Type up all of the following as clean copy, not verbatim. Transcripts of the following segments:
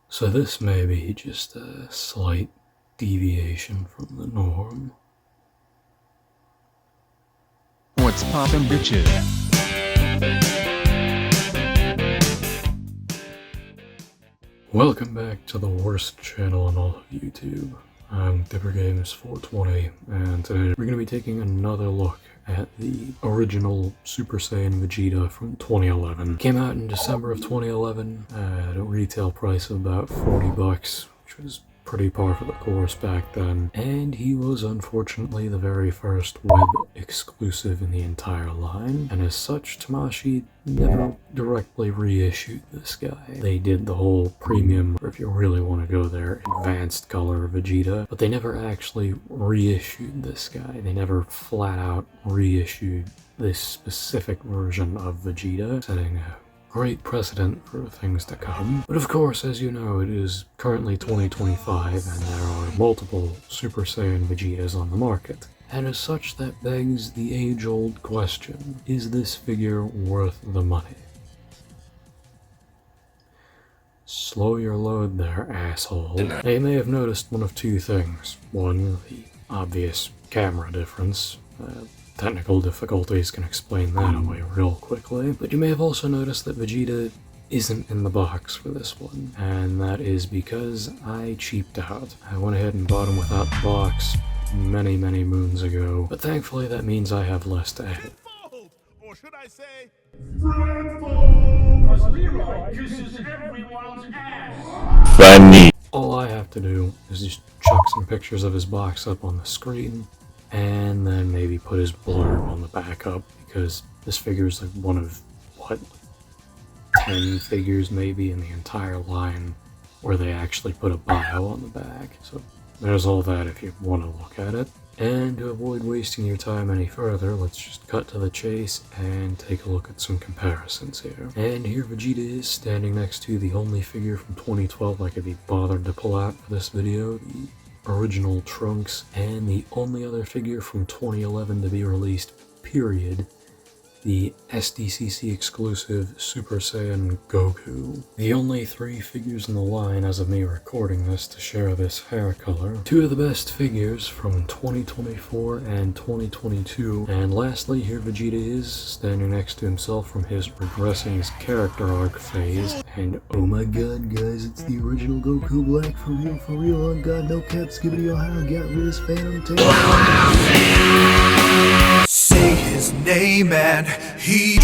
So this may be just a slight deviation from the norm. What's poppin', bitches? Welcome back to the worst channel on all of YouTube. I'm DipperGames420, and today we're going to be taking another look at the original Super Saiyan Vegeta from 2011. Came out in December of 2011 at a retail price of about $40, which was pretty par for the course back then, and he was unfortunately the very first web exclusive in the entire line, and as such Tamashii never directly reissued this guy. They did the whole premium, or if you really want to go there, advanced color Vegeta, but they never actually reissued this guy. They never flat out reissued this specific version of Vegeta, setting a great precedent for things to come. But of course, as you know, it is currently 2025 and there are multiple Super Saiyan Vegetas on the market. And as such, that begs the age-old question, is this figure worth the money? Slow your load there, asshole. Now, you may have noticed one of two things. One, the obvious camera difference. Technical difficulties can explain that away real quickly, but you may have also noticed that Vegeta isn't in the box for this one, and that is because I cheaped out. I went ahead and bought him without the box many moons ago, but thankfully that means I have less to edit. Or should I say, Because Leroy kisses everyone's ass. Funny. All I have to do is just chuck some pictures of his box up on the screen, and then maybe put his blurb on the back up, because this figure is like one of, what, 10 figures maybe in the entire line where they actually put a bio on the back. So there's all that if you want to look at it. And to avoid wasting your time any further, let's just cut to the chase and take a look at some comparisons here. And here Vegeta is standing next to the only figure from 2012 I could be bothered to pull out for this video, the original Trunks, and the only other figure from 2011 to be released, period, the SDCC exclusive Super Saiyan Goku. The only 3 figures in the line as of me recording this to share this hair color. 2 of the best figures from 2024 and 2022. And lastly, here Vegeta is, standing next to himself from his regressing his character arc phase. And oh my god guys, it's the original Goku Black, for real, on god, no cap, skibbity Ohio, got rid of this Phantom Tail. say his name and he.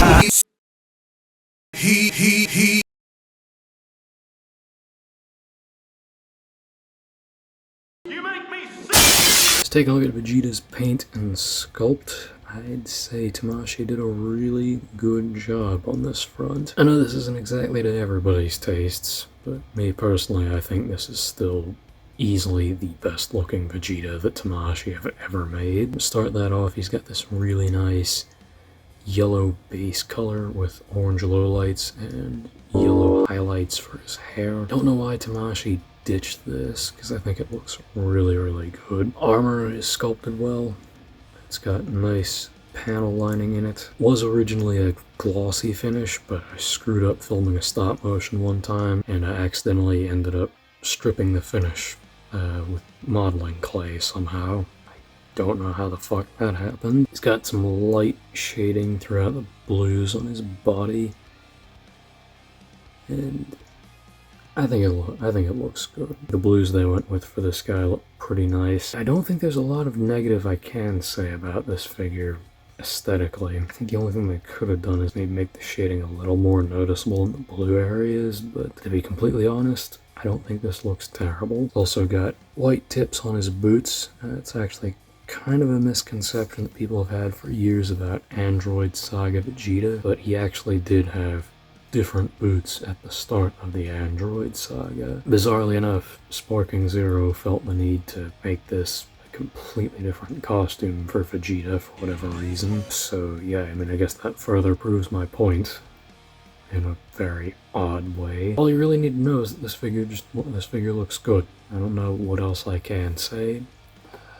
You make me sick! Let's take a look at Vegeta's paint and sculpt. I'd say Tamashii did a really good job on this front. I know this isn't exactly to everybody's tastes, but me personally, I think this is still easily the best looking Vegeta that Tamashii have ever made. To start that off, he's got this really nice yellow base color with orange lowlights and yellow highlights for his hair. Don't know why Tamashii ditched this, because I think it looks really good. Armor is sculpted well. It's got nice panel lining in it. Was originally a glossy finish, but I screwed up filming a stop motion one time, and I accidentally ended up stripping the finish with modeling clay somehow. I don't know how the fuck that happened. He's got some light shading throughout the blues on his body, and I think it looks good. The blues they went with for this guy look pretty nice. I don't think there's a lot of negative I can say about this figure aesthetically. I think the only thing they could have done is maybe make the shading a little more noticeable in the blue areas, but to be completely honest, I don't think this looks terrible. It's also got white tips on his boots. It's actually kind of a misconception that people have had for years about Android Saga Vegeta, but he actually did have different boots at the start of the Android Saga. Bizarrely enough, Sparking Zero felt the need to make this a completely different costume for Vegeta for whatever reason. So yeah, I mean, I guess that further proves my point in a very odd way. All you really need to know is that this figure looks good. I don't know what else I can say.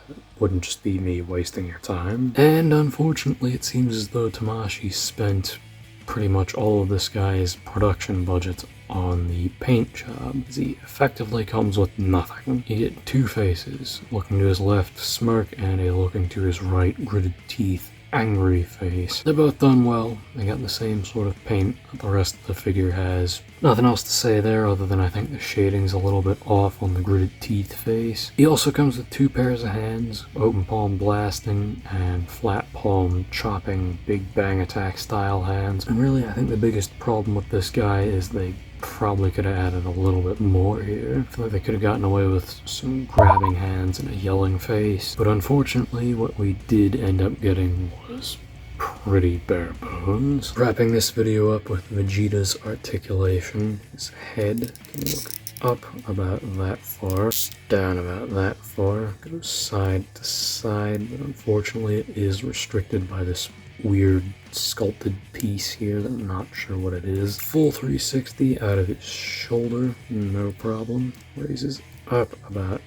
It wouldn't just be me wasting your time. And unfortunately, it seems as though Tamashii spent pretty much all of this guy's production budget on the paint job. He effectively comes with nothing. You get two faces, looking to his left smirk and a looking to his right gritted teeth angry face. They're both done well. They got the same sort of paint that the rest of the figure has. Nothing else to say there other than I think the shading's a little bit off on the gritted teeth face. He also comes with two pairs of hands, open palm blasting and flat palm chopping big bang attack style hands. And really I think the biggest problem with this guy is they probably could have added a little bit more here. I feel like they could have gotten away with some grabbing hands and a yelling face. But unfortunately, what we did end up getting was pretty bare bones. Wrapping this video up with Vegeta's articulation, his head can look up about that far, down about that far, goes side to side, but unfortunately it is restricted by this weird sculpted piece here that I'm not sure what it is. Full 360 out of his shoulder, no problem. Raises up about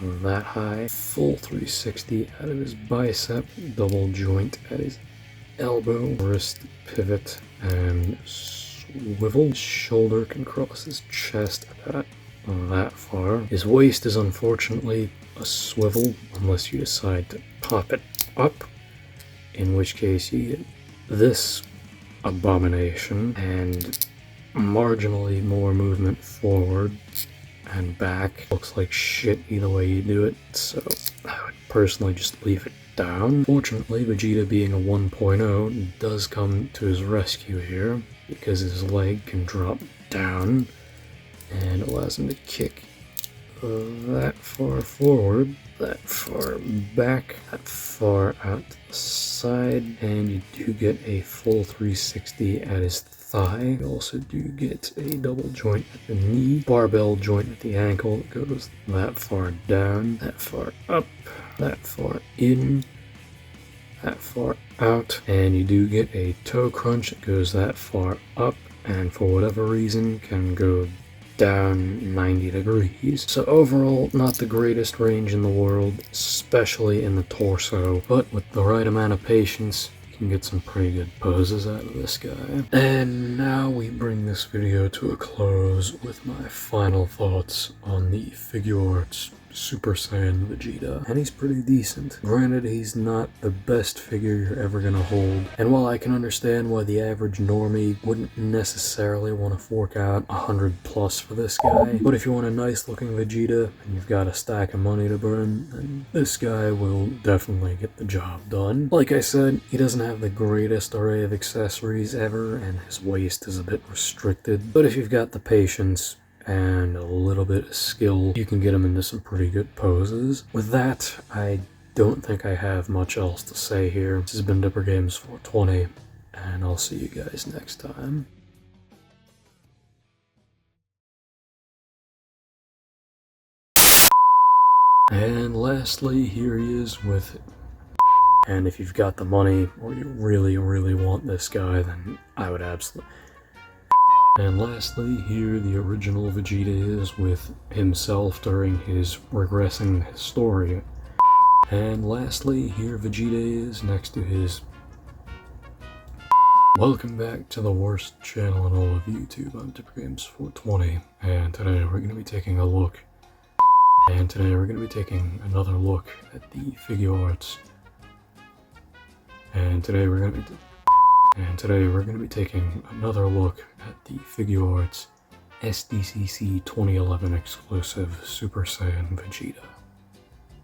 that high. Full 360 out of his bicep, double joint at his elbow, wrist pivot and swivel. His shoulder can cross his chest about that far. His waist is unfortunately a swivel unless you decide to pop it up, in which case you get this abomination and marginally more movement forward and back. Looks like shit either way you do it, so I would personally just leave it down. Fortunately, Vegeta being a 1.0 does come to his rescue here because his leg can drop down and allows him to kick that far forward, that far back, that far out to the side, and you do get a full 360 at his thigh. You also do get a double joint at the knee, barbell joint at the ankle that goes that far down, that far up, that far in, that far out, and you do get a toe crunch that goes that far up and for whatever reason can go down 90 degrees. So overall, not the greatest range in the world, especially in the torso, but with the right amount of patience, you can get some pretty good poses out of this guy. And now we bring this video to a close with my final thoughts on the Figuarts Super Saiyan Vegeta, and he's pretty decent. Granted, he's not the best figure you're ever gonna hold, and while I can understand why the average normie wouldn't necessarily want to fork out 100 plus for this guy, but if you want a nice looking Vegeta and you've got a stack of money to burn, then this guy will definitely get the job done. Like I said, he doesn't have the greatest array of accessories ever, and his waist is a bit restricted, but if you've got the patience and a little bit of skill, you can get him into some pretty good poses. With that, I don't think I have much else to say here. This has been Dipper Games 420, and I'll see you guys next time. And lastly, here he is with it. And if you've got the money, or you really, really want this guy, then I would absolutely... And lastly, here the original Vegeta is with himself during his regressing story. And lastly, here Vegeta is next to his... Welcome back to the worst channel in all of YouTube. I'm Dipper Games 420, and today we're going to be taking a look. And today we're going to be taking another look at the Figuarts. And today we're going to be taking another look at the Figuarts SDCC 2011 exclusive Super Saiyan Vegeta.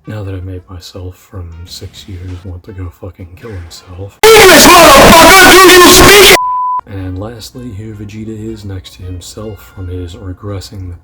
Now that I've made myself from 6 years want to go fucking kill himself. And lastly, here Vegeta is next to himself from his regressing the